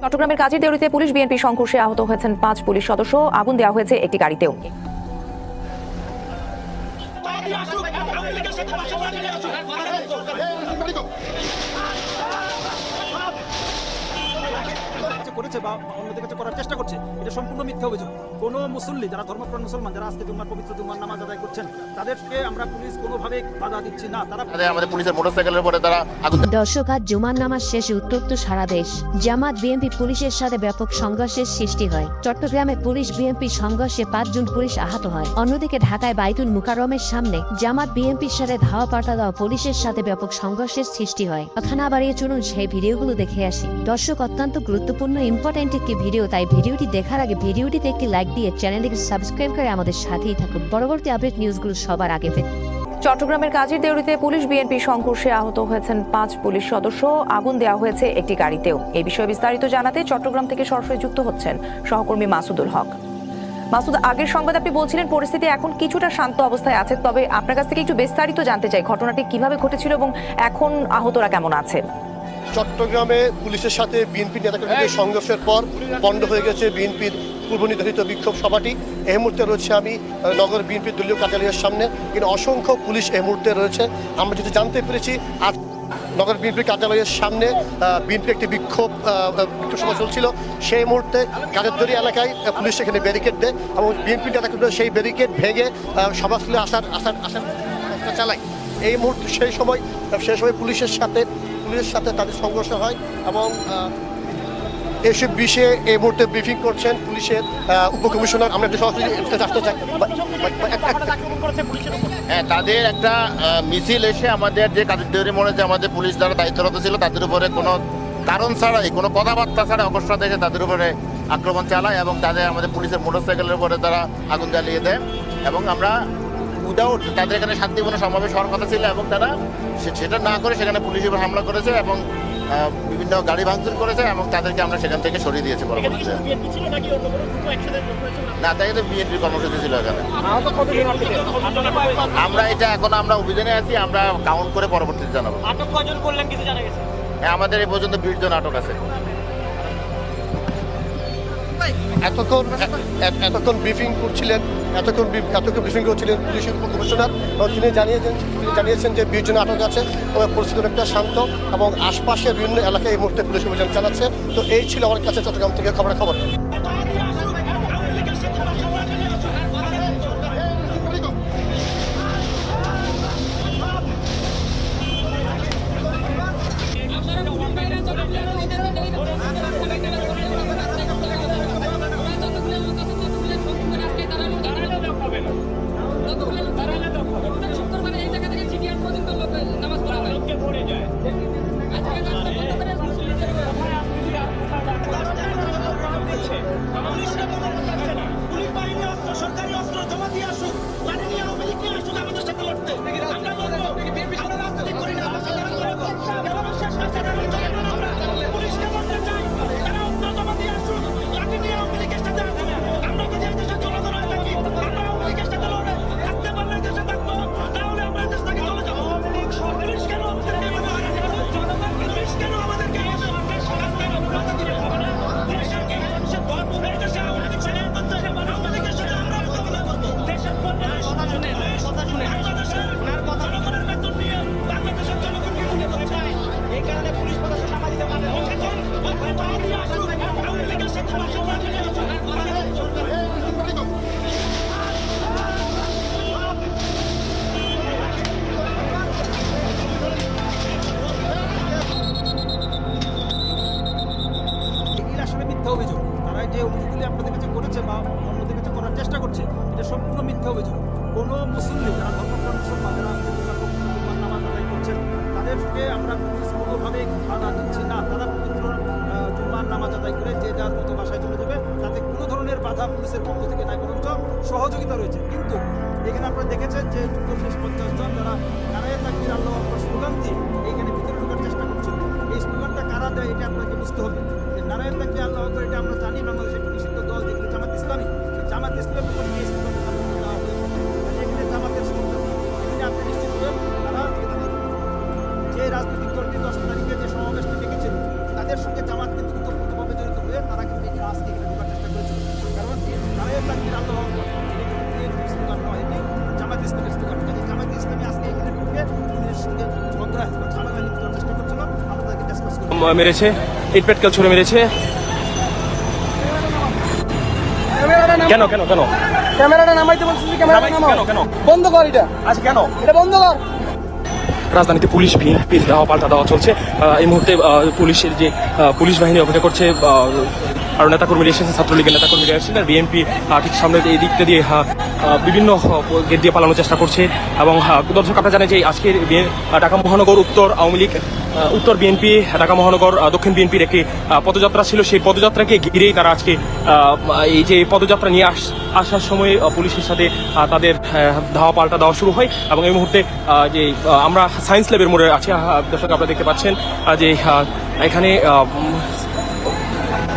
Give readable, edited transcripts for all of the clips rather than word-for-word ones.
চট্টগ্রামের কাজীর দেউরিতে police BNP সংঘর্ষে আহত হয়েছেন 5 পুলিশ সদস্য। আগুন দেওয়া হয়েছে একটি গাড়িতেও। করেছে বা অন্যদের কাছে করার চেষ্টা করছে, এটা সম্পূর্ণ মিথ্যা অভিযোগ। কোন মুসল্লি যারা ধর্মপ্রাণ মুসলমান যারা আজকে জুম্মার পবিত্র জুম্মার নামাজ আদায় করছেন তাদেরকে আমরা পুলিশ কোনোভাবে বাধা দিচ্ছি না। তারা আমাদের পুলিশের মোটরসাইকেলের উপরে তারা আগুন। দর্শক, আজ জুমার নামাজ শেষে উত্তপ্ত সারা দেশ। জামাত বিএনপি পুলিশের সাথে ব্যাপক সংঘর্ষের সৃষ্টি হয়। চট্টগ্রামে পুলিশ বিএনপি সংঘর্ষে 5 জন পুলিশ আহত হয়। অন্যদিকে ঢাকায় বাইতুল মুকাররমের সামনে জামাত বিএনপির সাথে ধাওয়া পাল্টা দেওয়া পুলিশের সাথে ব্যাপক সংঘর্ষের সৃষ্টি হয়। কথা না বাড়িয়ে চলুন সেই ভিডিওগুলো দেখে আসি। দর্শক, অত্যন্ত গুরুত্বপূর্ণ ইম্পর্টেন্ট একটি ভিডিও, তাই ভিডিওটি দেখার আগে ভিডিওটিতে একটি লাইক দিয়ে চ্যানেলটিকে সাবস্ক্রাইব করে আমাদের সাথেই থাকুন পরবর্তী আপডেট নিউজগুলো সবার আগে পেতে। চট্টগ্রামের কাজীর দেউরিতে পুলিশ বিএনপি সংঘর্ষে আহত হয়েছেন 5 পুলিশ সদস্য। আগুন দেওয়া হয়েছে একটি গাড়িতেও। এই বিষয়ে বিস্তারিত জানাতে চট্টগ্রাম থেকে সরাসরি যুক্ত হচ্ছেন সহকর্মী মাসুদুল হক। মাসুদ, আগের সংবাদ আপনি বলছিলেন পরিস্থিতি এখন কিছুটা শান্ত অবস্থায় আছে, তবে আপনার কাছ থেকে একটু বিস্তারিত জানতে চাই ঘটনাটি কিভাবে ঘটেছিল এবং এখন আহতরা কেমন আছে। চট্টগ্রামে পুলিশের সাথে বিএনপি নেতাকর্মীদের সংঘর্ষের পর বন্ধ হয়ে গেছে বিএনপির পূর্বনির্ধারিত বিক্ষোভ সভাটি। এই মুহূর্তে রয়েছে আমি নগর বিএনপির দলীয় কার্যালয়ের সামনে, কিন্তু অসংখ্য পুলিশ এই মুহূর্তে রয়েছে। আমরা যেটা জানতে পেরেছি, আজ নগর বিএনপির কার্যালয়ের সামনে বিএনপির একটি বিক্ষোভ সভা চলছিল। সেই মুহূর্তে কাজেরদড়ি এলাকায় পুলিশ সেখানে ব্যারিকেড দেয় এবং বিএনপির নেতাকর্মীরা সেই ব্যারিকেড ভেঙে সভাস্থলে আসার চালায়। এই মুহূর্তে সেই সময় পুলিশের সাথে তাদের সংঘর্ষ হয় এবং এসব বিষয়ে এই মুহূর্তে ব্রিফিং করছেন পুলিশের উপকমিশনার। আমরা একটু সরাসরি জানতে চাই। হ্যাঁ, তাদের একটা মিছিল এসে আমাদের যে কাজের দেউরি মোড়ে যে আমাদের পুলিশ যারা দায়িত্বরত ছিল তাদের উপরে কোনো কারণ ছাড়াই, কোনো কথাবার্তা ছাড়া অকস্মাৎ এসে তাদের উপরে আক্রমণ চালায় এবং তাদের আমাদের পুলিশের মোটরসাইকেলের উপরে তারা আগুন জ্বালিয়ে দেয় এবং আমরা উইদাউট তাদের এখানে শান্তিপূর্ণ সমাবেশ হওয়ার কথা ছিল এবং তারা সেটা না করে সেখানে পুলিশের উপর হামলা করেছে এবং বিভিন্ন গাড়ি ভাঙচুর করেছে এবং তাদেরকে আমরা সেখান থেকে সরিয়ে দিয়েছি পরবর্তীতে। না, তাই তো বিএনপির কর্মসূচি ছিল এখানে। আমরা আমরা অভিযানে আছি, আমরা কাউন্ট করে পরবর্তীতে জানাবো। হ্যাঁ, আমাদের এই পর্যন্ত 20 জন আটক আছে। এতক্ষণ ব্রিফিং করছিলেন পুলিশের উপকমিশনার। তিনি জানিয়েছেন যে 20 জন আটক আছে, তবে পরিস্থিতি অনেকটা শান্ত এবং আশপাশের বিভিন্ন এলাকায় এই মুহূর্তে পুলিশ অভিযান চালাচ্ছে। তো এই ছিল আমার কাছে চট্টগ্রাম থেকে খবর। অভিযোগ, তারা যে অভিযোগগুলি আপনাদের কাছে করেছে বা অন্যদের কাছে করার চেষ্টা করছে, এটা সম্পূর্ণ মিথ্যা অভিযোগ। কোনো মুসল্লি যারা ধর্মপ্রাণ মুসলমান যারা জুম্মার নামাজ আদায় করছেন তাদেরকে আমরা পুলিশ কোনোভাবে বাধা দিচ্ছি না। তারা পবিত্র জুম্মার নামাজ আদায় করে যে যার মতো বাসায় চলে যাবে, তাতে কোনো ধরনের বাধা পুলিশের পক্ষ থেকে নাই, বরঞ্চ সহযোগিতা রয়েছে। কিন্তু এখানে আপনারা দেখেছেন যে 40-50 জন যারা নারায়ে তাকবীর আল্লাহু আকবার স্লোগান দিয়ে এইখানে ভিতরে ঢোকার চেষ্টা করছিল। এই স্লোগানটা কারা দেয় এটা আপনাকে বুঝতে হবে। নারায়ে তাকবীর আল্লাহু আকবার এটা আমরা জানি বাংলাদেশের একটি নিষিদ্ধ দল যেগুলো জামাত ইসলামী, জামাত ইসলামের উপর এই স্লোগানটা দেওয়া হয়েছে। এখানে জামাতের স্লোগান এখানে আপনি নিশ্চিত হবেন তারা যে রাজনৈতিক দলটি 10 তারিখে যে সমাবেশটি ডেকেছিল তাদের সঙ্গে জামাত কিন্তু ওতপ্রোতভাবে জড়িত মেরেছে, ইট পেটকেল ছুড়ে মেরেছে। কেন কেন কেন ক্যামেরাটা নামাইতে বলছিস, ক্যামেরাটা নামাও। কেন কেন বন্ধ কর এটা, আচ্ছা কেন? এটা বন্ধ কর। রাজধানীতে পুলিশ বিএনপির দেওয়া পাল্টা দেওয়া চলছে। এই মুহূর্তে পুলিশের যে পুলিশ বাহিনী অপেক্ষা করছে, আর নেতাকর্মীরা এসেছেন, ছাত্রলীগের নেতাকর্মীরা এসেছেন, আর বিএনপি ঠিক সামনে এই দিকটা দিয়ে বিভিন্ন গেট দিয়ে পালানোর চেষ্টা করছে। এবং দর্শক আপনারা জানেন যে আজকের ঢাকা মহানগর উত্তর আওয়ামী লীগ, উত্তর বিএনপি, ঢাকা মহানগর দক্ষিণ বিএনপির একটি পদযাত্রা ছিল। সেই পদযাত্রাকে ঘিরেই তারা আজকে এই যে পদযাত্রা নিয়ে আসার সময় পুলিশের সাথে তাদের ধাওয়া পাল্টা দেওয়া শুরু হয়। এবং এই মুহূর্তে যে আমরা সায়েন্স ল্যাবের মোড়ে আছি, দর্শক আপনারা দেখতে পাচ্ছেন যে এখানে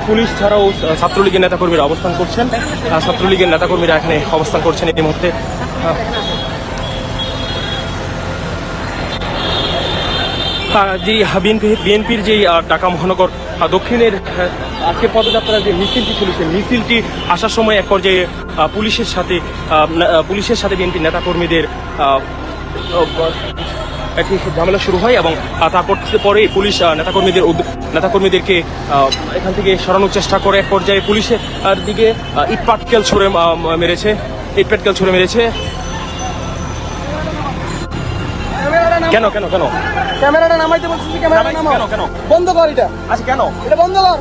পুলিশ ছাড়াও ছাত্রলীগের নেতাকর্মীরা অবস্থান করছেন। ছাত্রলীগের নেতাকর্মীরা এখানে অবস্থান করছেন এই মুহূর্তে। যে বিএনপির যে ঢাকা মহানগর দক্ষিণের আজকের পদযাত্রার যে মিছিলটি ছিল, সেই মিছিলটি আসার সময় এক পর্যায়ে পুলিশের সাথে বিএনপির নেতাকর্মীদের একটি ঝামেলা শুরু হয়। এবং তারপর পরে পুলিশ নেতাকর্মীদেরকে এখান থেকে সরানোর চেষ্টা করে। এক পর্যায়ে পুলিশের দিকে ইট পেটকেল ছুড়ে মেরেছে। কেন কেন কেন ক্যামেরাটা নামাইতে বলছিস, ক্যামেরাটা নামাও। কেন কেন বন্ধ কর এটা, আচ্ছা কেন? এটা বন্ধ কর।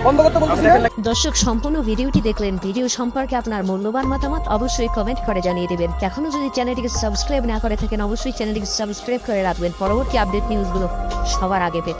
বন্ধ করতে বলছিস না? দর্শক, সম্পূর্ণ ভিডিওটি দেখলেন। ভিডিও সম্পর্কে আপনার মূল্যবান মতামত অবশ্যই কমেন্ট করে জানিয়ে দেবেন। এখনো যদি চ্যানেলটিকে সাবস্ক্রাইব না করে থাকেন, অবশ্যই চ্যানেলটিকে সাবস্ক্রাইব করে রাখবেন পরবর্তী আপডেট নিউজগুলো সবার আগে পেতে।